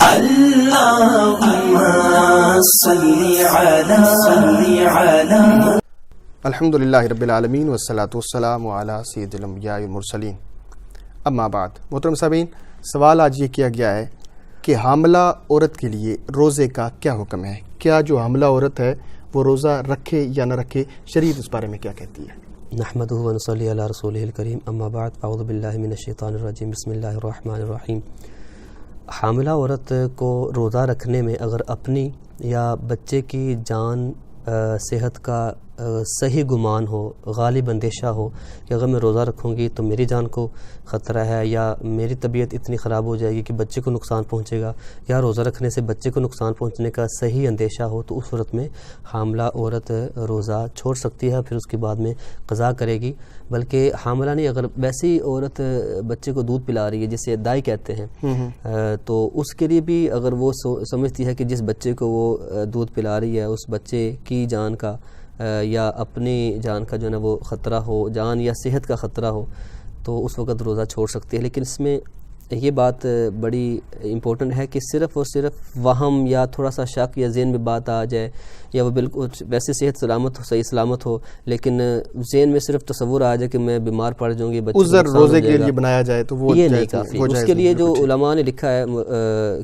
اللهم صل على الحمدللہ رب العالمین والصلاة والسلام علی سید الانبیاء والمرسلین، اما بعد۔ محترم سامعین، سوال آج یہ کیا گیا ہے کہ حاملہ عورت کے لیے روزے کا کیا حکم ہے؟ کیا جو حاملہ عورت ہے وہ روزہ رکھے یا نہ رکھے؟ شریعت اس بارے میں کیا کہتی ہے؟ نحمدہ و نصلی علی رسولہ الکریم، اما بعد، اعوذ باللہ من الشیطان الرجیم، بسم اللہ الرحمن الرحیم۔ حاملہ عورت کو روزہ رکھنے میں اگر اپنی یا بچے کی جان صحت کا صحیح گمان ہو، غالب اندیشہ ہو کہ اگر میں روزہ رکھوں گی تو میری جان کو خطرہ ہے، یا میری طبیعت اتنی خراب ہو جائے گی کہ بچے کو نقصان پہنچے گا، یا روزہ رکھنے سے بچے کو نقصان پہنچنے کا صحیح اندیشہ ہو، تو اس صورت میں حاملہ عورت روزہ چھوڑ سکتی ہے، پھر اس کے بعد میں قضا کرے گی۔ بلکہ حاملہ نہیں، اگر ویسی عورت بچے کو دودھ پلا رہی ہے جسے دائی کہتے ہیں، تو اس کے لیے بھی اگر وہ سمجھتی ہے کہ جس بچے کو وہ دودھ پلا رہی ہے اس بچے کی جان کا یا اپنی جان کا جو ہے نا وہ خطرہ ہو، جان یا صحت کا خطرہ ہو، تو اس وقت روزہ چھوڑ سکتی ہے۔ لیکن اس میں یہ بات بڑی امپورٹنٹ ہے کہ صرف اور صرف وہم یا تھوڑا سا شک یا ذہن میں بات آ جائے، یا وہ بالکل ویسے صحت سلامت ہو، صحیح سلامت ہو، لیکن ذہن میں صرف تصور آ جائے کہ میں بیمار پڑ جاؤں گی، بچے عذر روزے کے لیے بنایا جائے تو وہ یہ نہیں کافی۔ اس کے لیے جو علماء نے لکھا ہے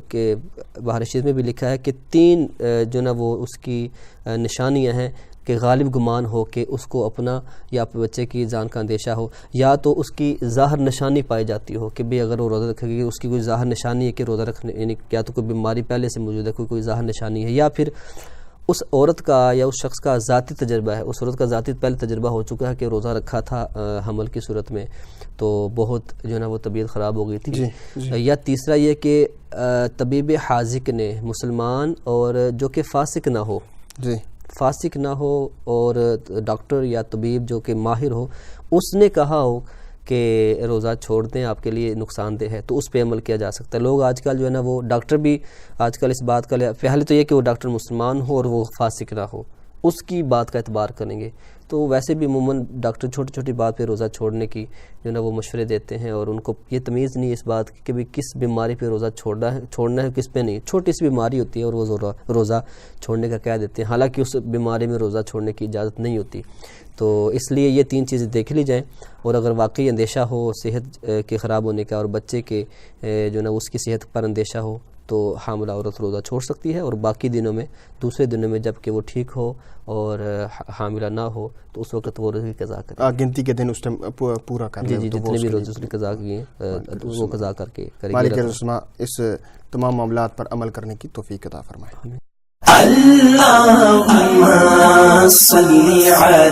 کہ بہار شریف میں بھی لکھا ہے کہ 3 جو نا وہ اس کی نشانیاں ہیں کہ غالب گمان ہو کہ اس کو اپنا یا اپنے بچے کی جان کا اندیشہ ہو، یا تو اس کی ظاہر نشانی پائی جاتی ہو کہ بھئی اگر وہ روزہ رکھے گی اس کی کوئی ظاہر نشانی ہے کہ روزہ رکھنے، یعنی یا تو کوئی بیماری پہلے سے موجود ہے، کوئی ظاہر نشانی ہے، یا پھر اس عورت کا یا اس شخص کا ذاتی تجربہ ہے، اس عورت کا ذاتی پہلے تجربہ ہو چکا ہے کہ روزہ رکھا تھا حمل کی صورت میں تو بہت جو ہے نا وہ طبیعت خراب ہو گئی تھی، یا تیسرا یہ کہ طبیب حاذق نے، مسلمان اور جو کہ فاسق نہ ہو، فاسق نہ ہو، اور ڈاکٹر یا طبیب جو کہ ماہر ہو، اس نے کہا ہو کہ روزہ چھوڑ دیں آپ کے لیے نقصان دہ ہے، تو اس پہ عمل کیا جا سکتا ہے۔ لوگ آج کل جو ہے نا وہ ڈاکٹر بھی آج کل اس بات کا پہلے تو یہ کہ وہ ڈاکٹر مسلمان ہو اور وہ فاسق نہ ہو، اس کی بات کا اعتبار کریں گے، تو ویسے بھی عموماً ڈاکٹر چھوٹی چھوٹی بات پہ روزہ چھوڑنے کی جو ہے نا وہ مشورے دیتے ہیں، اور ان کو یہ تمیز نہیں اس بات کی کہ بھی کس بیماری پہ روزہ چھوڑنا ہے کس پہ نہیں۔ چھوٹی سی بیماری ہوتی ہے اور وہ روزہ چھوڑنے کا کہہ دیتے ہیں، حالانکہ اس بیماری میں روزہ چھوڑنے کی اجازت نہیں ہوتی۔ تو اس لیے یہ 3 چیزیں دیکھ لی جائیں، اور اگر واقعی اندیشہ ہو صحت کے خراب ہونے کا اور بچے کے جو نا اس کی صحت پر اندیشہ ہو تو حاملہ عورت روزہ چھوڑ سکتی ہے، اور باقی دنوں میں، دوسرے دنوں میں جب کہ وہ ٹھیک ہو اور حاملہ نہ ہو تو اس وقت وہ روزے کی قضا کرے، گنتی کے دن اس ٹائم پورا کر لے، جتنے بھی روزے اس نے قضا کیے وہ قضا کر کے کرے گی۔ مالک السماء اس تمام معاملات پر عمل کرنے کی توفیق عطا فرمائے۔ اللهم صل على